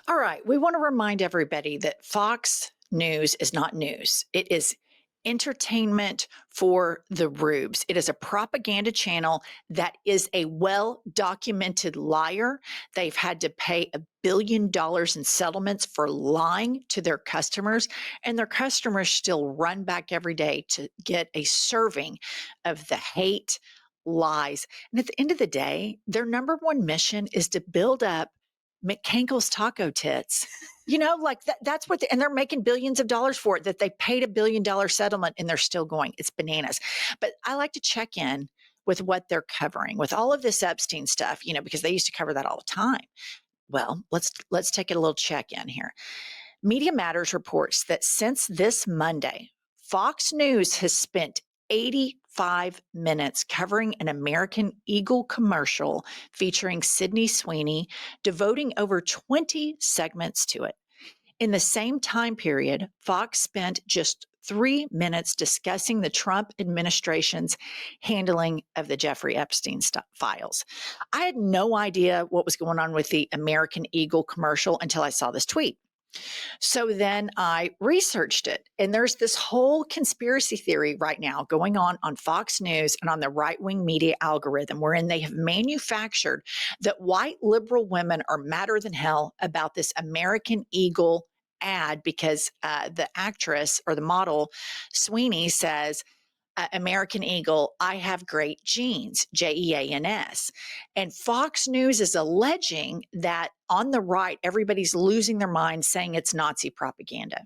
All right. We want to remind everybody that Fox News is not news. It is entertainment for the rubes. It is a propaganda channel that is a well documented liar. They've had to pay $1 billion in settlements for lying to their customers, and their customers still run back every day to get a serving of the hate, lies. And at the end of the day, their number one mission is to build up McCankle's taco tits. Like that's what, and they're making billions of dollars for it, that they paid $1 billion settlement and they're still going. It's bananas. But I like to check in with what they're covering with all of this Epstein stuff, because they used to cover that all the time. Well, let's take a little check in here. Media Matters reports that since this Monday, Fox News has spent 85 minutes covering an American Eagle commercial featuring Sydney Sweeney, devoting over 20 segments to it. In the same time period, Fox spent just 3 minutes discussing the Trump administration's handling of the Jeffrey Epstein files. I had no idea what was going on with the American Eagle commercial until I saw this tweet. So then I researched it, and there's this whole conspiracy theory right now going on Fox News and on the right wing media algorithm, wherein they have manufactured that white liberal women are madder than hell about this American Eagle ad because the actress or the model Sweeney says, American Eagle, I have great genes, Jeans. And Fox News is alleging that on the right, everybody's losing their mind saying it's Nazi propaganda.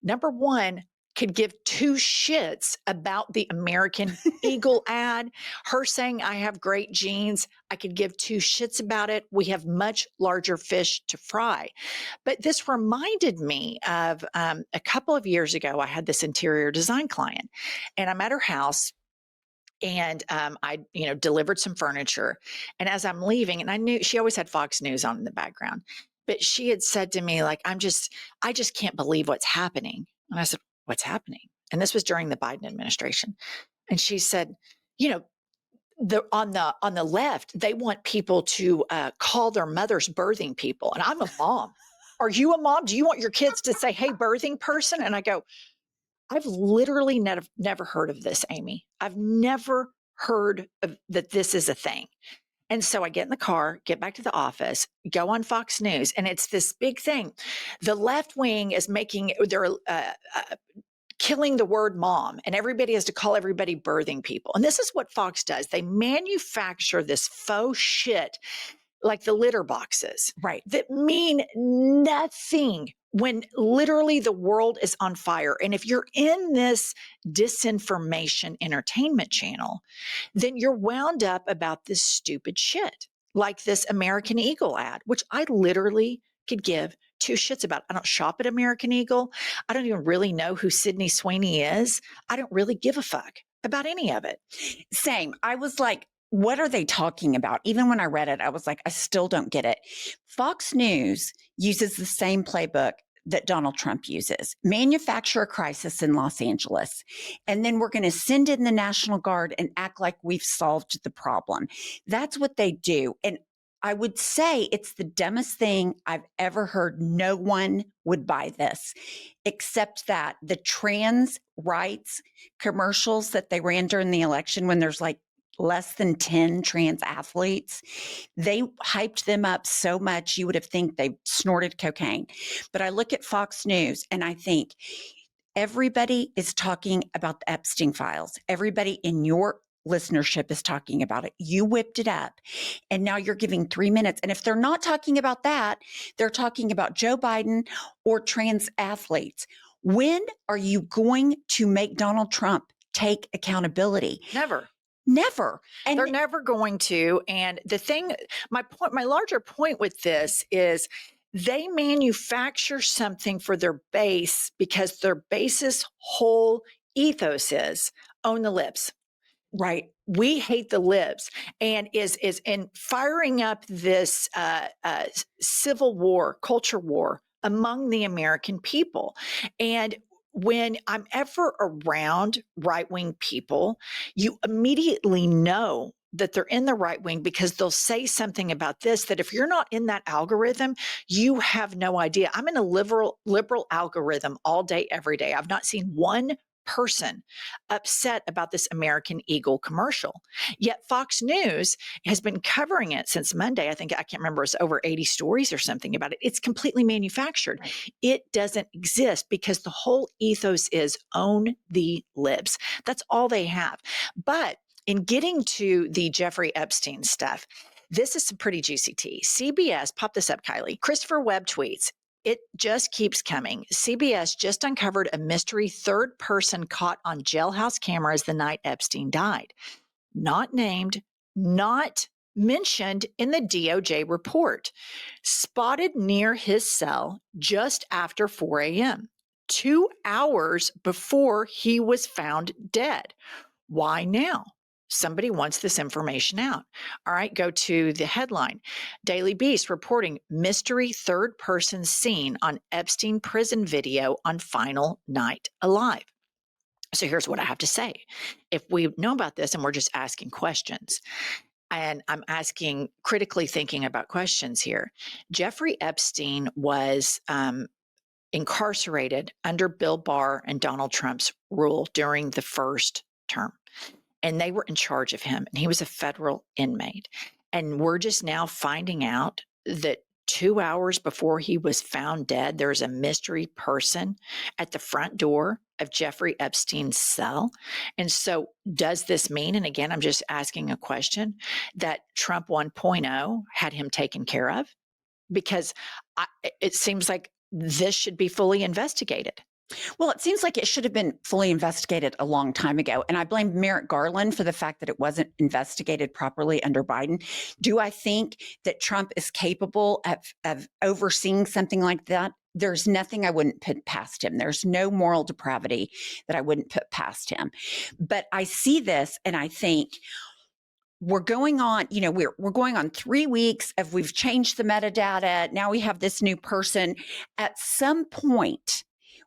Number one, could give two shits about the American Eagle ad. Her saying, I have great genes. I could give two shits about it. We have much larger fish to fry. But this reminded me of a couple of years ago, I had this interior design client, and I'm at her house. And I, delivered some furniture. And as I'm leaving, and I knew she always had Fox News on in the background, but she had said to me, like, I just can't believe what's happening. And I said, what's happening? And this was during the Biden administration. And she said, you know, on the left, they want people to call their mothers birthing people. And I'm a mom. Are you a mom? Do you want your kids to say, hey, birthing person? And I go, I've literally never heard of this, Amy. I've never heard of that this is a thing. And so I get in the car, get back to the office, go on Fox News, and it's this big thing. The left wing is they're killing the word mom, and everybody has to call everybody birthing people. And this is what Fox does. They manufacture this faux shit like the litter boxes, Right. that mean nothing when literally the world is on fire. And if you're in this disinformation entertainment channel, then you're wound up about this stupid shit, like this American Eagle ad, which I literally could give two shits about. I don't shop at American Eagle. I don't even really know who Sydney Sweeney is. I don't really give a fuck about any of it. Same. I was like, what are they talking about? Even when I read it, I was like, I still don't get it. Fox News uses the same playbook that Donald Trump uses. Manufacture a crisis in Los Angeles. And then we're going to send in the National Guard and act like we've solved the problem. That's what they do. And I would say it's the dumbest thing I've ever heard. No one would buy this, except that the trans rights commercials that they ran during the election when there's like less than 10 trans athletes, they hyped them up so much you would have think they snorted cocaine. But I look at Fox News and I think everybody is talking about the Epstein files. Everybody in your listenership is talking about it. You whipped it up and now you're giving 3 minutes. And if they're not talking about that, they're talking about Joe Biden or trans athletes. When are you going to make Donald Trump take accountability? Never. Never. And they're never going to. And the thing, my larger point with this is they manufacture something for their base because their base's whole ethos is own the libs. Right. We hate the libs, and is in firing up this civil war, culture war among the American people. And when I'm ever around right-wing people, you immediately know that they're in the right wing because they'll say something about this that if you're not in that algorithm, you have no idea. I'm in a liberal algorithm all day, every day. I've not seen one person upset about this American Eagle commercial. Yet Fox News has been covering it since Monday. I think I can't remember, it's over 80 stories or something about it. It's completely manufactured. Right. It doesn't exist because the whole ethos is own the libs. That's all they have. But in getting to the Jeffrey Epstein stuff, this is some pretty juicy tea. CBS, pop this up, Kylie. Christopher Webb tweets, it just keeps coming. CBS just uncovered a mystery third person caught on jailhouse cameras the night Epstein died. Not named, not mentioned in the DOJ report. Spotted near his cell just after 4 a.m., 2 hours before he was found dead. Why now? Somebody wants this information out. All right, go to the headline. Daily Beast reporting mystery third person seen on Epstein prison video on final night alive. So here's what I have to say. If we know about this and we're just asking questions, and I'm asking critically thinking about questions here, Jeffrey Epstein was incarcerated under Bill Barr and Donald Trump's rule during the first term. And they were in charge of him, and he was a federal inmate. And we're just now finding out that 2 hours before he was found dead, there's a mystery person at the front door of Jeffrey Epstein's cell. And so does this mean, and again, I'm just asking a question, that Trump 1.0 had him taken care of? Because it seems like this should be fully investigated. Well, it seems like it should have been fully investigated a long time ago. And I blame Merrick Garland for the fact that it wasn't investigated properly under Biden. Do I think that Trump is capable of overseeing something like that? There's nothing I wouldn't put past him. There's no moral depravity that I wouldn't put past him. But I see this and I think, we're going on, we're going on 3 weeks of we've changed the metadata. Now we have this new person. At some point,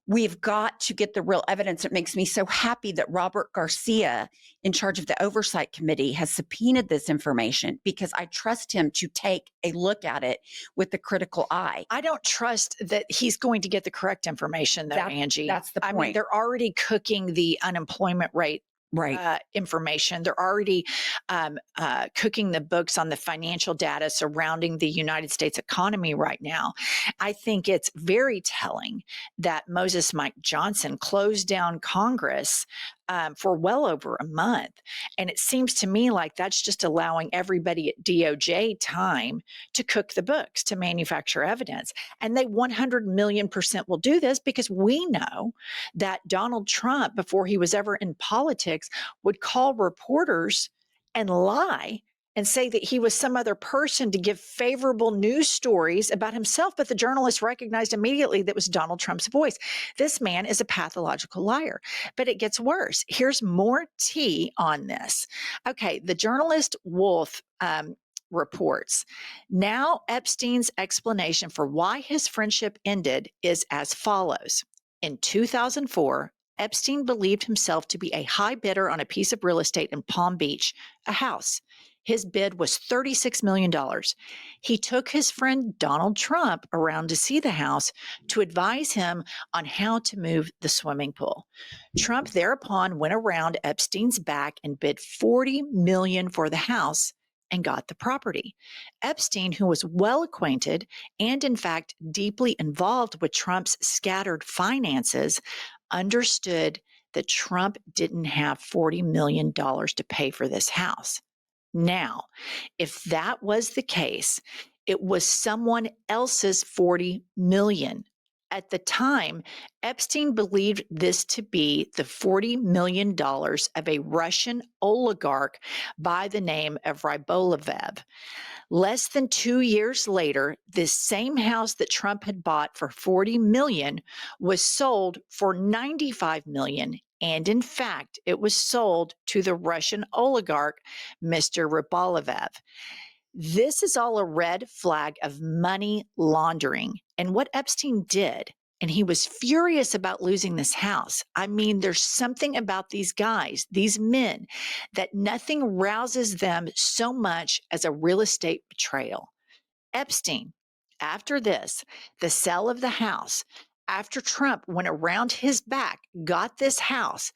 we've got to get the real evidence. It makes me so happy that Robert Garcia, in charge of the Oversight Committee, has subpoenaed this information because I trust him to take a look at it with the critical eye. I don't trust that he's going to get the correct information, though, Angie. That's the point. I mean, they're already cooking the unemployment rate information. They're already cooking the books on the financial data surrounding the United States economy right now. I think it's very telling that Moses Mike Johnson closed down Congress for well over a month. And it seems to me like that's just allowing everybody at DOJ time to cook the books, to manufacture evidence. And they 100 million% will do this because we know that Donald Trump, before he was ever in politics, would call reporters and lie and say that he was some other person to give favorable news stories about himself. But the journalists recognized immediately that was Donald Trump's voice. This man is a pathological liar. But it gets worse. Here's more tea on this. Okay, the journalist Wolf reports, now Epstein's explanation for why his friendship ended is as follows. In 2004, Epstein believed himself to be a high bidder on a piece of real estate in Palm Beach, a house. His bid was $36 million. He took his friend Donald Trump around to see the house to advise him on how to move the swimming pool. Trump thereupon went around Epstein's back and bid $40 million for the house and got the property. Epstein, who was well acquainted and in fact deeply involved with Trump's scattered finances, understood that Trump didn't have $40 million to pay for this house. Now, if that was the case, it was someone else's $40 million. At the time, Epstein believed this to be the $40 million of a Russian oligarch by the name of Rybolovlev. Less than 2 years later, this same house that Trump had bought for $40 million was sold for $95 million. And in fact, it was sold to the Russian oligarch, Mr. Rybolovlev. This is all a red flag of money laundering. And what Epstein did And he was furious about losing this house. I mean, there's something about these guys, these men, that nothing rouses them so much as a real estate betrayal. Epstein, after this, the sale of the house, after Trump went around his back, got this house,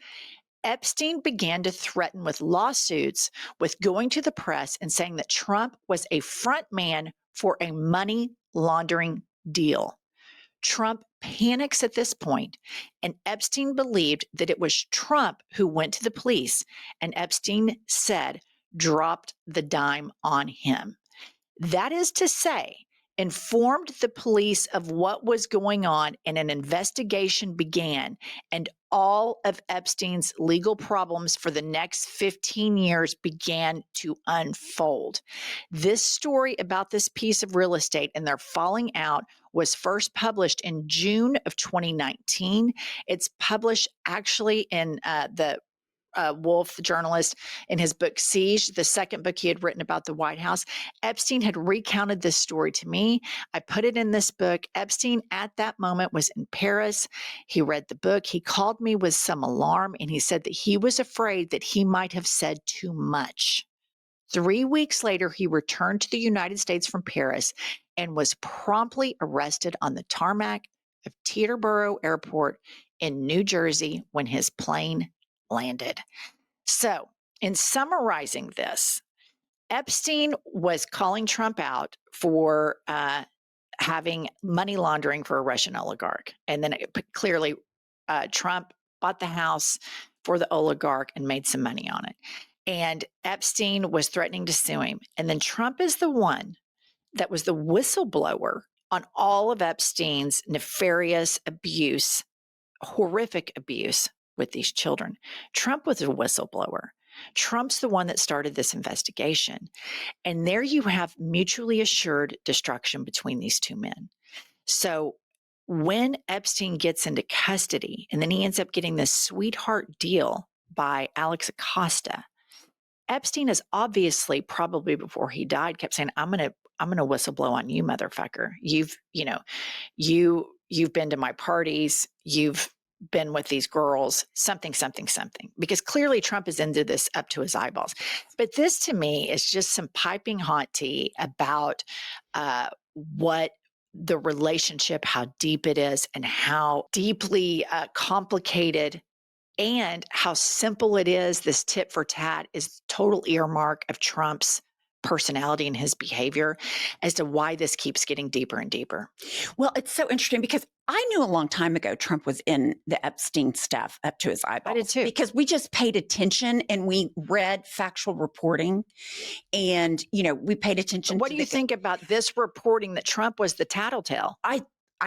Epstein began to threaten with lawsuits, with going to the press and saying that Trump was a front man for a money laundering deal. Trump panics at this point, and Epstein believed that it was Trump who went to the police, and Epstein said, dropped the dime on him. That is to say, informed the police of what was going on, and an investigation began, and all of Epstein's legal problems for the next 15 years began to unfold. This story about this piece of real estate and their falling out was first published in June of 2019. It's published actually in the Wolf, the journalist, in his book Siege, the second book he had written about the White House. Epstein had recounted this story to me. I put it in this book. Epstein at that moment was in Paris. He read the book. He called me with some alarm, and he said that he was afraid that he might have said too much. 3 weeks later, he returned to the United States from Paris and was promptly arrested on the tarmac of Teterboro Airport in New Jersey when his plane landed. So, in summarizing this, Epstein was calling Trump out for having money laundering for a Russian oligarch. And then clearly, Trump bought the house for the oligarch and made some money on it. And Epstein was threatening to sue him. And then Trump is the one that was the whistleblower on all of Epstein's nefarious abuse, horrific abuse with these children. Trump was a whistleblower. Trump's the one that started this investigation. And there you have mutually assured destruction between these two men. So when Epstein gets into custody, and then he ends up getting this sweetheart deal by Alex Acosta, Epstein is obviously, probably before he died, kept saying, I'm gonna whistleblow on you, motherfucker. You've been to my parties, you've been with these girls, something, because clearly Trump is into this up to his eyeballs. But this to me is just some piping hot tea about what the relationship, how deep it is, and how deeply complicated, and how simple it is. This tit for tat is total earmark of Trump's personality and his behavior as to why this keeps getting deeper and deeper. Well, it's so interesting because I knew a long time ago Trump was in the Epstein stuff up to his eyeballs. I did too. Because we just paid attention and we read factual reporting, and we paid attention. What do you think about this reporting that Trump was the tattletale? I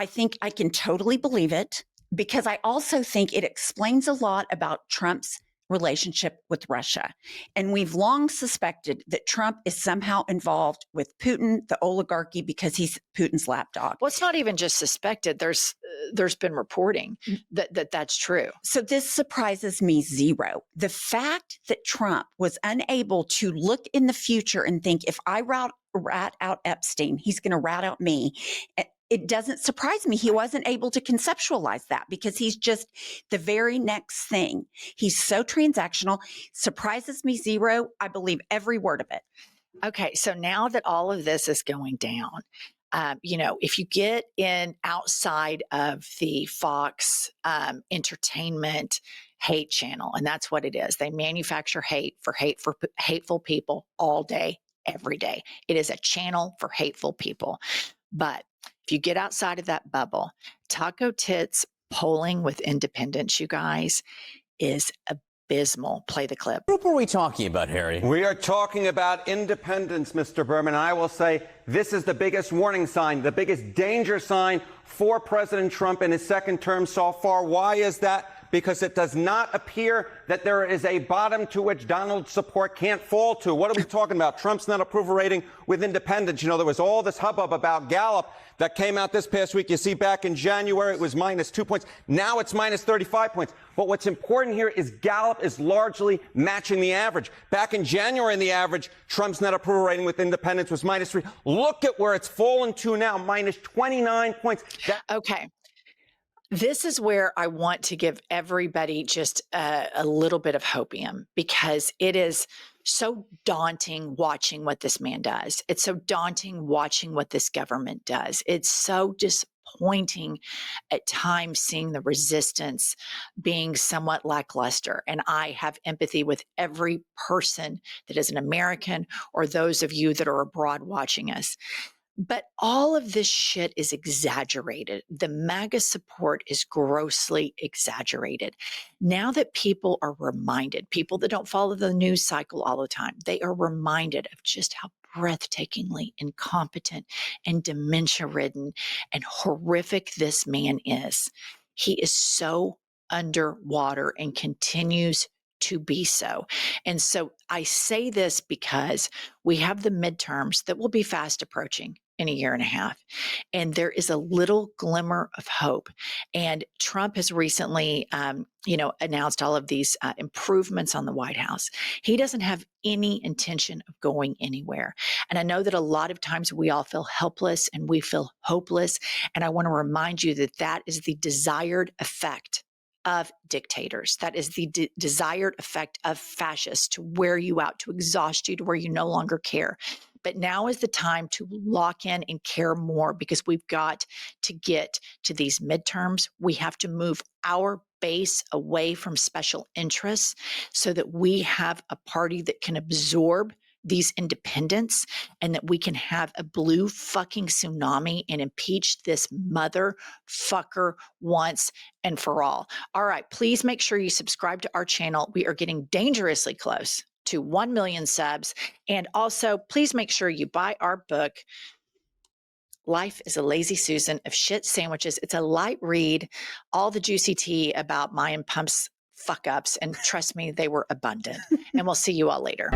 think I can totally believe it, because I also think it explains a lot about Trump's relationship with Russia. And we've long suspected that Trump is somehow involved with Putin, the oligarchy, because he's Putin's lapdog. Well, it's not even just suspected. There's been reporting that's true. So this surprises me zero. The fact that Trump was unable to look in the future and think, if I rat out Epstein, he's going to rat out me. It doesn't surprise me. He wasn't able to conceptualize that, because he's just the very next thing. He's so transactional. Surprises me zero. I believe every word of it. Okay, so now that all of this is going down, if you get in outside of the Fox entertainment hate channel, and that's what it is. They manufacture hate for hateful people all day, every day. It is a channel for hateful people. But if you get outside of that bubble, Taco Tits polling with independents, you guys, is abysmal. Play the clip. What group are we talking about, Harry? We are talking about independence, Mr. Berman. I will say this is the biggest warning sign, the biggest danger sign for President Trump in his second term so far. Why is that? Because it does not appear that there is a bottom to which Donald's support can't fall to. What are we talking about? Trump's net approval rating with independents. There was all this hubbub about Gallup that came out this past week. You see, back in January, it was minus 2 points. Now it's minus 35 points. But what's important here is Gallup is largely matching the average. Back in January, in the average, Trump's net approval rating with independents was minus 3. Look at where it's fallen to now, minus 29 points. Okay. This is where I want to give everybody just a little bit of hopium, because it is so daunting watching what this man does. It's so daunting watching what this government does. It's so disappointing at times seeing the resistance being somewhat lackluster. And I have empathy with every person that is an American, or those of you that are abroad watching us. But all of this shit is exaggerated. The MAGA support is grossly exaggerated. Now that people are reminded, people that don't follow the news cycle all the time, they are reminded of just how breathtakingly incompetent and dementia ridden and horrific this man is. He is so underwater and continues to be so. And so I say this because we have the midterms that will be fast approaching in a year and a half. And there is a little glimmer of hope. And Trump has recently, announced all of these improvements on the White House. He doesn't have any intention of going anywhere. And I know that a lot of times we all feel helpless and we feel hopeless. And I want to remind you that that is the desired effect of dictators. That is the desired effect of fascists, to wear you out, to exhaust you, to where you no longer care. But now is the time to lock in and care more, because we've got to get to these midterms. We have to move our base away from special interests so that we have a party that can absorb these independents, and that we can have a blue fucking tsunami and impeach this motherfucker once and for all. All right, please make sure you subscribe to our channel. We are getting dangerously close to 1 million subs. And also, please make sure you buy our book, Life is a Lazy Susan of Shit Sandwiches. It's a light read, all the juicy tea about Mayan Pump's fuck ups. And trust me, they were abundant. And we'll see you all later.